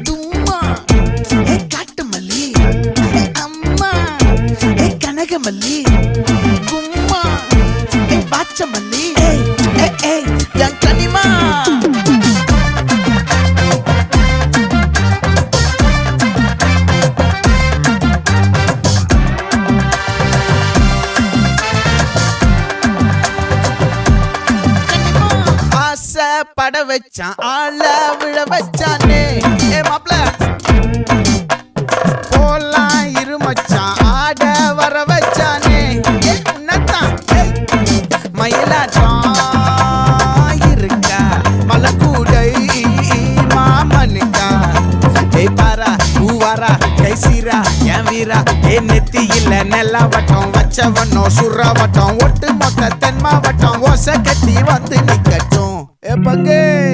தும்மா ஏ காட்டு மல்லி அம்மா ஏ கனகமல்லி கும்மா ஏ பாச்ச மல்லி என் கனிமா பட வச்சான் ஆள விழ வச்சானே ஏ மாப்ள போலாம் இருமச்சான் ஆட வர வச்சானே ஏ உன்னத்தான் மயிலாட்டம் இருக்கா மலக்கூடை மாமனுக்கா ஏய் பாரா பூவாரா கைசீரா என் வீரா ஏ நெத்தி இல்ல நெல்லா வட்டம் வச்சவனோ சுறா வட்டம் ஒட்டு மொத்த தென் மாவட்டம் ஓசை கட்டி வந்து நிக்கட்டும். É pra quem?